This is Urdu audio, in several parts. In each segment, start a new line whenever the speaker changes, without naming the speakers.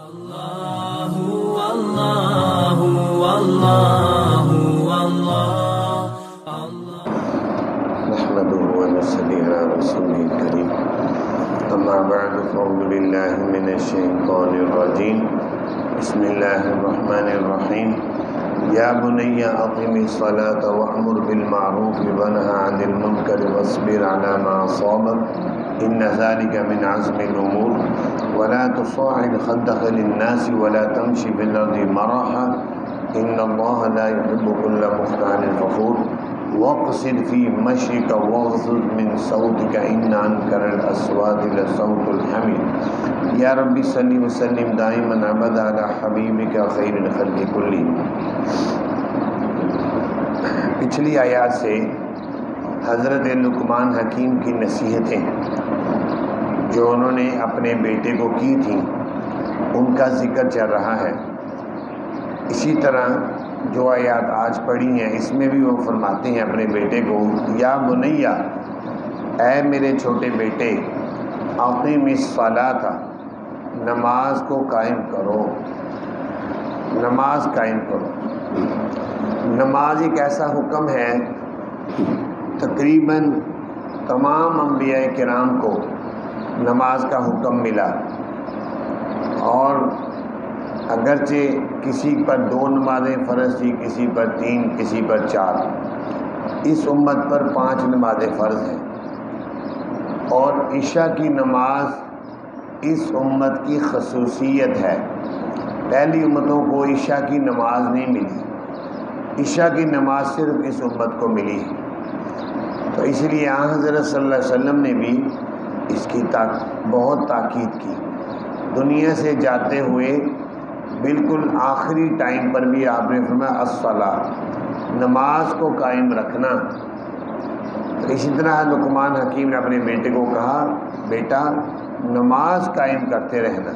اللہ اللہ اللہ اللہ
نحمده ونصلي على رسوله الكريم اما بعد فاعوذ بالله من الشيطان الرجيم بسم الله الرحمن الرحيم يا بني اقم الصلاة وأمر بالمعروف وانه عن المنكر واصبر على ما أصابك ان ذلك من عزم الامور ولا تصاعد خدك للناس ولا تمشي في الارض مرحا ان الله لا يحب كل مختال فخور واقصد في مشيك واغضض من صوتك ان انكر الاصوات لصوت الحمير یا رب صلی وسلم دائما ابدا علی حبیبک خیر الخلق کلہم۔ پچھلی آیات سے حضرت لقمان حکیم کی نصیحتیں جو انہوں نے اپنے بیٹے کو کی تھیں ان کا ذکر چل رہا ہے۔ اسی طرح جو آیات آج پڑھی ہیں اس میں بھی وہ فرماتے ہیں اپنے بیٹے کو، یا بنیا، اے میرے چھوٹے بیٹے، اقیم الصلاۃ، نماز کو قائم کرو، نماز قائم کرو۔ نماز ایک ایسا حکم ہے، تقریباً تمام انبیاء کرام کو نماز کا حکم ملا، اور اگرچہ کسی پر 2 نمازیں فرض تھی، کسی پر 3، کسی پر 4، اس امت پر 5 نمازیں فرض ہیں، اور عشاء کی نماز اس امت کی خصوصیت ہے۔ پہلی امتوں کو عشاء کی نماز نہیں ملی، عشاء کی نماز صرف اس امت کو ملی ہے۔ تو اس لیے آن حضرت صلی اللہ علیہ وسلم نے بھی اس کی بہت تاکید کی۔ دنیا سے جاتے ہوئے بالکل آخری ٹائم پر بھی آپ نے فرمایا الصلاۃ، نماز کو قائم رکھنا۔ تو اسی طرح لقمان حکیم نے اپنے بیٹے کو کہا، بیٹا نماز قائم کرتے رہنا۔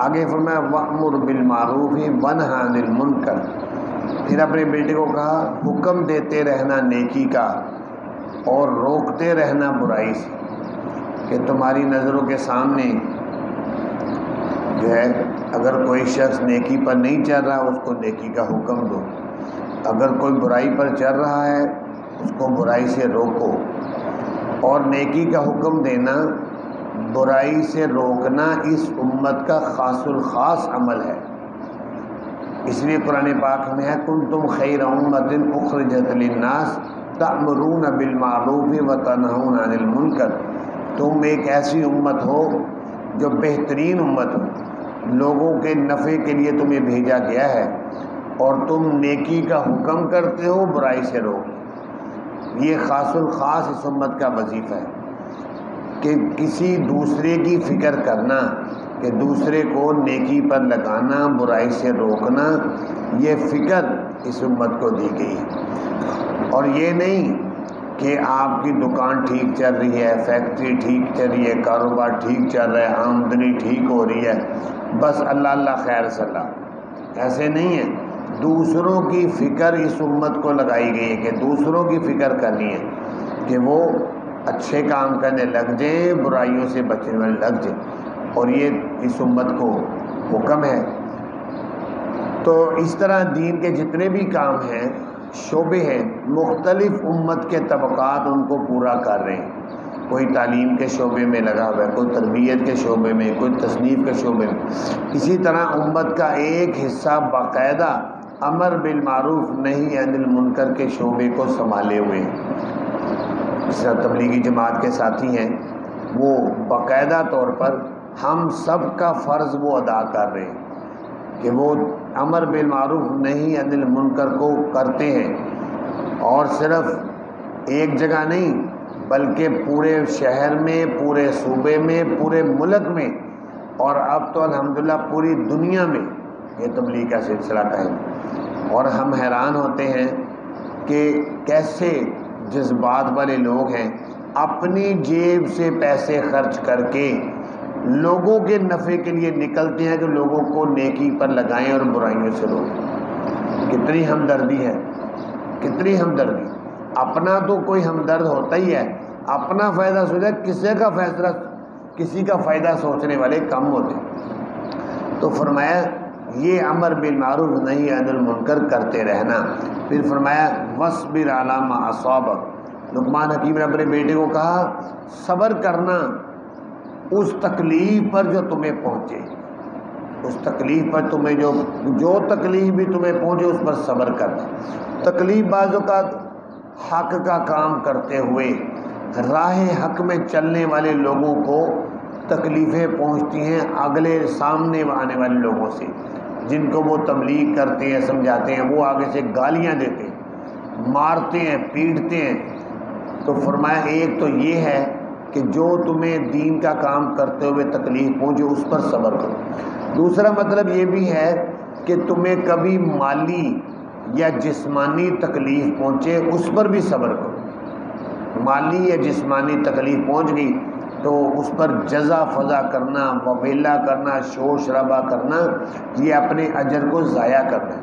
آگے فرمایا وَأْمُرْ بِالْمَعْرُوفِ وَانْهَ عَنِ الْمُنكَرِ، پھر اپنے بیٹے کو کہا حکم دیتے رہنا نیکی کا اور روکتے رہنا برائی سے، کہ تمہاری نظروں کے سامنے جو ہے اگر کوئی شخص نیکی پر نہیں چل رہا اس کو نیکی کا حکم دو، اگر کوئی برائی پر چل رہا ہے اس کو برائی سے روکو۔ اور نیکی کا حکم دینا، برائی سے روکنا اس امت کا خاص الخاص عمل ہے۔ اس لیے قرآن پاک میں ہے کنتم خیر امۃ اخرجت للناس تأمرون بالمعروف وتنہون عن المنکر، تم ایک ایسی امت ہو جو بہترین امت ہو، لوگوں کے نفع کے لیے تمہیں بھیجا گیا ہے، اور تم نیکی کا حکم کرتے ہو، برائی سے روک۔ یہ خاص الخاص اس امت کا وظیفہ ہے کہ کسی دوسرے کی فکر کرنا، کہ دوسرے کو نیکی پر لگانا، برائی سے روکنا، یہ فکر اس امت کو دی گئی ہے۔ اور یہ نہیں کہ آپ کی دکان ٹھیک چل رہی ہے، فیکٹری ٹھیک چل رہی ہے، کاروبار ٹھیک چل رہا ہے، آمدنی ٹھیک ہو رہی ہے، بس اللہ اللہ خیر صلاح، ایسے نہیں ہے۔ دوسروں کی فکر اس امت کو لگائی گئی ہے کہ دوسروں کی فکر کرنی ہے کہ وہ اچھے کام کرنے لگ جائیں، برائیوں سے بچنے والے لگ جائیں، اور یہ اس امت کو حکم ہے۔ تو اس طرح دین کے جتنے بھی کام ہیں، شعبے ہیں، مختلف امت کے طبقات ان کو پورا کر رہے ہیں۔ کوئی تعلیم کے شعبے میں لگا ہوا ہے، کوئی تربیت کے شعبے میں، کوئی تصنیف کے شعبے میں۔ اسی طرح امت کا ایک حصہ باقاعدہ امر بالمعروف نہی عن المنکر کے شعبے کو سنبھالے ہوئے ہیں۔ جس طرح تبلیغی جماعت کے ساتھی ہیں، وہ باقاعدہ طور پر ہم سب کا فرض وہ ادا کر رہے ہیں کہ وہ امر بالمعروف نہی عن المنکر کو کرتے ہیں، اور صرف ایک جگہ نہیں بلکہ پورے شہر میں، پورے صوبے میں، پورے ملک میں، اور اب تو الحمدللہ پوری دنیا میں یہ تبلیغ کا سلسلہ قائم۔ اور ہم حیران ہوتے ہیں کہ کیسے جذبات والے لوگ ہیں، اپنی جیب سے پیسے خرچ کر کے لوگوں کے نفع کے لیے نکلتے ہیں کہ لوگوں کو نیکی پر لگائیں اور برائیوں سے روکیں۔ کتنی ہمدردی ہے، کتنی ہمدردی۔ اپنا تو کوئی ہمدرد ہوتا ہی ہے، اپنا فائدہ سوچا، کسی کا فائدہ سوچنے والے کم ہوتے ہیں۔ تو فرمایا یہ امر بالمعروف نہی عن المنکر کرتے رہنا۔ پھر فرمایا وَاصْبِرْ عَلَىٰ مَا أَصَابَكَ، لقمان حکیم نے اپنے بیٹے کو کہا صبر کرنا اس تکلیف پر جو تمہیں پہنچے، اس تکلیف پر تمہیں جو تکلیف بھی تمہیں پہنچے اس پر صبر کرنا۔ تکلیف بعض اوقات حق کا کام کرتے ہوئے راہ حق میں چلنے والے لوگوں کو تکلیفیں پہنچتی ہیں اگلے سامنے آنے والے لوگوں سے، جن کو وہ تبلیغ کرتے ہیں سمجھاتے ہیں، وہ آگے سے گالیاں دیتے ہیں، مارتے ہیں، پیٹتے ہیں۔ تو فرمایا ایک تو یہ ہے کہ جو تمہیں دین کا کام کرتے ہوئے تکلیف پہنچے اس پر صبر کرو۔ دوسرا مطلب یہ بھی ہے کہ تمہیں کبھی مالی یا جسمانی تکلیف پہنچے اس پر بھی صبر کرو۔ مالی یا جسمانی تکلیف پہنچ گئی تو اس پر جزا فضا کرنا، وویلا کرنا، شور شرابہ کرنا، یہ اپنے اجر کو ضائع کرنا ہے۔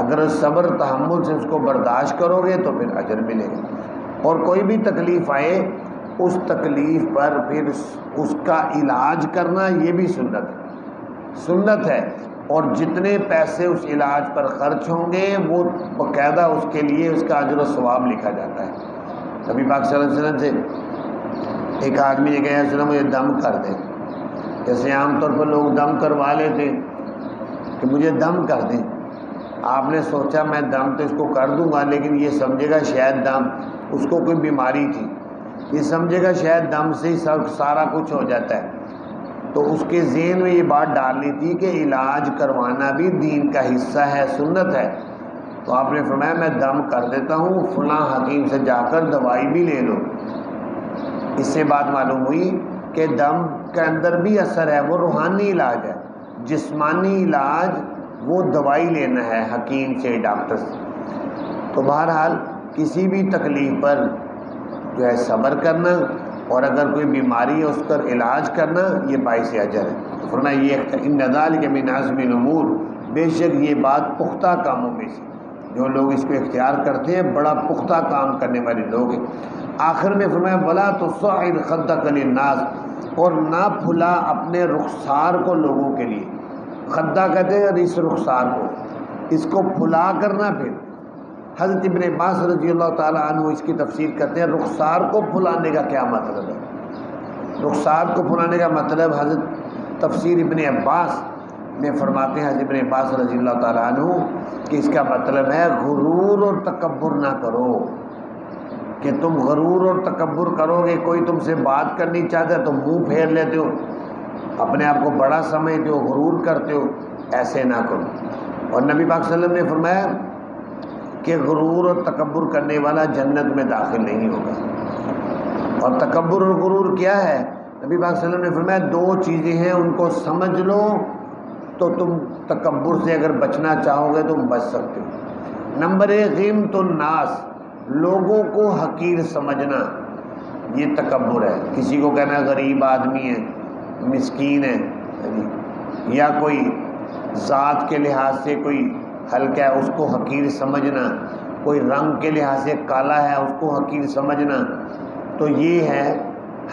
اگر صبر تحمل سے اس کو برداشت کرو گے تو پھر اجر ملے گا۔ اور کوئی بھی تکلیف آئے اس تکلیف پر پھر اس کا علاج کرنا یہ بھی سنت ہے، اور جتنے پیسے اس علاج پر خرچ ہوں گے وہ باقاعدہ اس کے لیے اس کا اجر و ثواب لکھا جاتا ہے۔ نبی پاک صلی اللہ علیہ وسلم سے ایک آدمی نے کہا سنا مجھے دم کر دیں، جیسے عام طور پر لوگ دم کروا لیتے کہ مجھے دم کر دیں۔ آپ نے سوچا میں دم تو اس کو کر دوں گا، لیکن یہ سمجھے گا شاید دم، اس کو کوئی بیماری تھی، یہ سمجھے گا شاید دم سے ہی سارا کچھ ہو جاتا ہے۔ تو اس کے ذہن میں یہ بات ڈالنی تھی کہ علاج کروانا بھی دین کا حصہ ہے، سنت ہے۔ تو آپ نے فرمایا میں دم کر دیتا ہوں، فلاں حکیم سے جا کر دوائی بھی لے لو۔ اس سے بات معلوم ہوئی کہ دم کے اندر بھی اثر ہے، وہ روحانی علاج ہے۔ جسمانی علاج وہ دوائی لینا ہے حکیم سے، ڈاکٹر سے۔ تو بہرحال کسی بھی تکلیف پر جو ہے صبر کرنا، اور اگر کوئی بیماری ہے اس پر علاج کرنا یہ باعث اجر ہے۔ تو فرمایا یہ ان ذالک من عزم الامور، بے شک یہ بات پختہ کاموں میں سے، جو لوگ اس کو اختیار کرتے ہیں بڑا پختہ کام کرنے والے لوگ ہیں۔ آخر میں فرمایا ولا تصعر خدک للناس، اور نہ پھلا اپنے رخسار کو لوگوں کے لیے۔ خدہ کہتے ہیں اس رخسار کو، اس کو پھلا کرنا۔ پھر حضرت ابن عباس رضی اللہ تعالیٰ عنہ اس کی تفسیر کرتے ہیں رخسار کو پھلانے کا کیا مطلب ہے۔ رخسار کو پھلانے کا مطلب حضرت تفسیر ابن عباس میں فرماتے ہیں، حضرت ابن عباس رضی اللہ تعالیٰ عنہ کہ اس کا مطلب ہے غرور اور تکبر نہ کرو، کہ تم غرور اور تکبر کرو گے، کوئی تم سے بات کرنی چاہتا ہے تو منہ پھیر لیتے ہو، اپنے آپ کو بڑا سمجھتے ہو، غرور کرتے ہو، ایسے نہ کرو۔ اور نبی پاک صلی اللہ علیہ وسلم نے فرمایا کہ غرور اور تکبر کرنے والا جنت میں داخل نہیں ہوگا۔ اور تکبر اور غرور کیا ہے؟ نبی پاک صلی اللہ علیہ وسلم نے فرمایا دو چیزیں ہیں، ان کو سمجھ لو تو تم تکبر سے اگر بچنا چاہو گے تو بچ سکتے ہو۔ نمبر ایک غیمت الناس، لوگوں کو حقیر سمجھنا، یہ تکبر ہے۔ کسی کو کہنا غریب آدمی ہے، مسکین ہے، یا کوئی ذات کے لحاظ سے کوئی ہلکا ہے اس کو حقیر سمجھنا، کوئی رنگ کے لحاظ سے کالا ہے اس کو حقیر سمجھنا، تو یہ ہے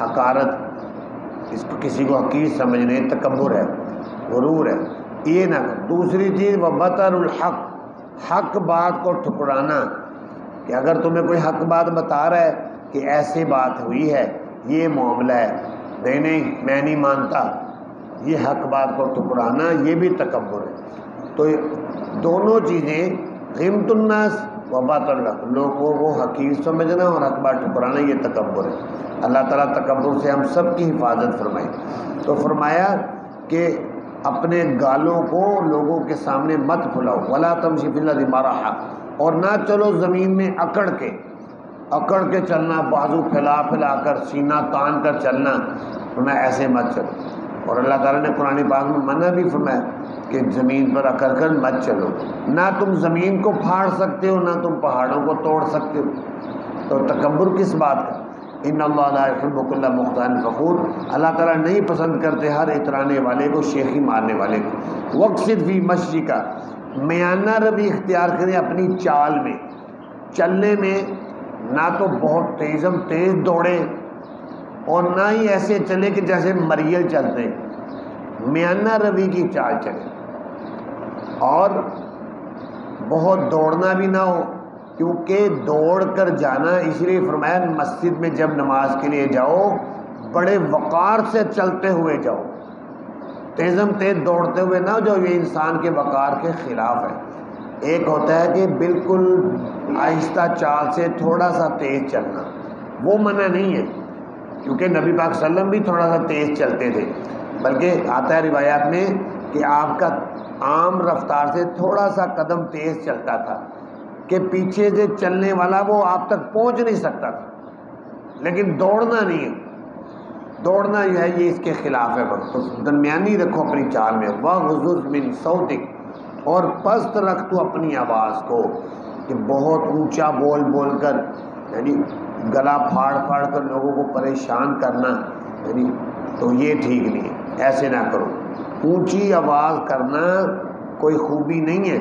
حقارت، اس کو کسی کو حقیر سمجھنا، یہ تکبر ہے، غرور ہے، یہ نہ کر۔ دوسری چیز وبطر الحق، حق بات کو ٹھکرانا، کہ اگر تمہیں کوئی حق بات بتا رہا ہے کہ ایسے بات ہوئی ہے، یہ معاملہ ہے، نہیں میں نہیں مانتا، یہ حق بات کو ٹھکرانا یہ بھی تکبر ہے۔ تو دونوں چیزیں غیمت الناس و بطر الحق، لوگوں کو حقیر سمجھنا اور حق بات ٹھکرانا یہ تکبر ہے۔ اللہ تعالیٰ تکبر سے ہم سب کی حفاظت فرمائے۔ تو فرمایا کہ اپنے گالوں کو لوگوں کے سامنے مت پھلاؤ، ولا تمشی فی الارض مرحا، اور نہ چلو زمین میں اکڑ کے چلنا، بازو پھیلا کر سینہ تان کر چلنا، فرمایا ایسے مت چلو۔ اور اللہ تعالیٰ نے قرآن پاک میں منع بھی فرمایا کہ زمین پر اکڑ کر مت چلو، نہ تم زمین کو پھاڑ سکتے ہو نہ تم پہاڑوں کو توڑ سکتے ہو۔ تو تکبر کس بات کا؟ ان اللہ لا يحب كل مختال فخور، اللہ تعالیٰ نہیں پسند کرتے ہر اترانے والے کو، شیخی مارنے والے کو۔ وقصد فی مشی کا، میانہ روی اختیار کریں اپنی چال میں، چلنے میں نہ تو بہت تیز دوڑے اور نہ ہی ایسے چلے کہ جیسے مریل چلتے، میانہ روی کی چال چلے، اور بہت دوڑنا بھی نہ ہو، کیونکہ دوڑ کر جانا اس لیے فرمایا مسجد میں جب نماز کے لیے جاؤ بڑے وقار سے چلتے ہوئے جاؤ، تیزم تیز دوڑتے ہوئے نہ جو، یہ انسان کے وقار کے خلاف ہے۔ ایک ہوتا ہے کہ بالکل آہستہ چال سے تھوڑا سا تیز چلنا، وہ منع نہیں ہے، کیونکہ نبی پاک صلی اللہ علیہ وسلم بھی تھوڑا سا تیز چلتے تھے، بلکہ آتا ہے روایات میں کہ آپ کا عام رفتار سے تھوڑا سا قدم تیز چلتا تھا کہ پیچھے سے چلنے والا وہ آپ تک پہنچ نہیں سکتا تھا، لیکن دوڑنا نہیں ہے، دوڑنا جو ہے یہ اس کے خلاف ہے۔ بس درمیانی رکھو اپنی چال میں، وَغْضُضْ مِنْ صَوْتِكَ، اور پست رکھ تو اپنی آواز کو، کہ بہت اونچا بول بول کر یعنی گلا پھاڑ پھاڑ کر لوگوں کو پریشان کرنا، یعنی تو یہ ٹھیک نہیں ہے، ایسے نہ کرو۔ اونچی آواز کرنا کوئی خوبی نہیں ہے،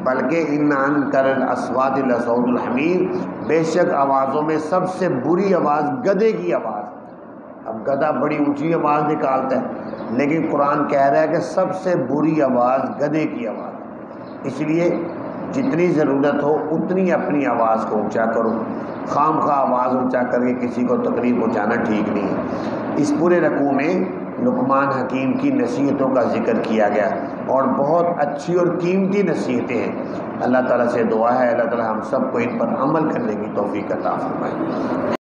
بلکہ ان انکر الاصوات لصوت الحمیر، بے شک آوازوں میں سب سے بری آواز گدھے کی آواز۔ اب گدھا بڑی اونچی آواز نکالتا ہے، لیکن قرآن کہہ رہا ہے کہ سب سے بری آواز گدھے کی آواز۔ اس لیے جتنی ضرورت ہو اتنی اپنی آواز کو اونچا کرو، خام خواہ آواز اونچا کر کے کسی کو تکلیف پہنچانا ٹھیک نہیں ہے۔ اس پورے رکوع میں لقمان حکیم کی نصیحتوں کا ذکر کیا گیا، اور بہت اچھی اور قیمتی نصیحتیں ہیں۔ اللہ تعالیٰ سے دعا ہے اللہ تعالیٰ ہم سب کو ان پر عمل کرنے کی توفیق عطا فرمائے۔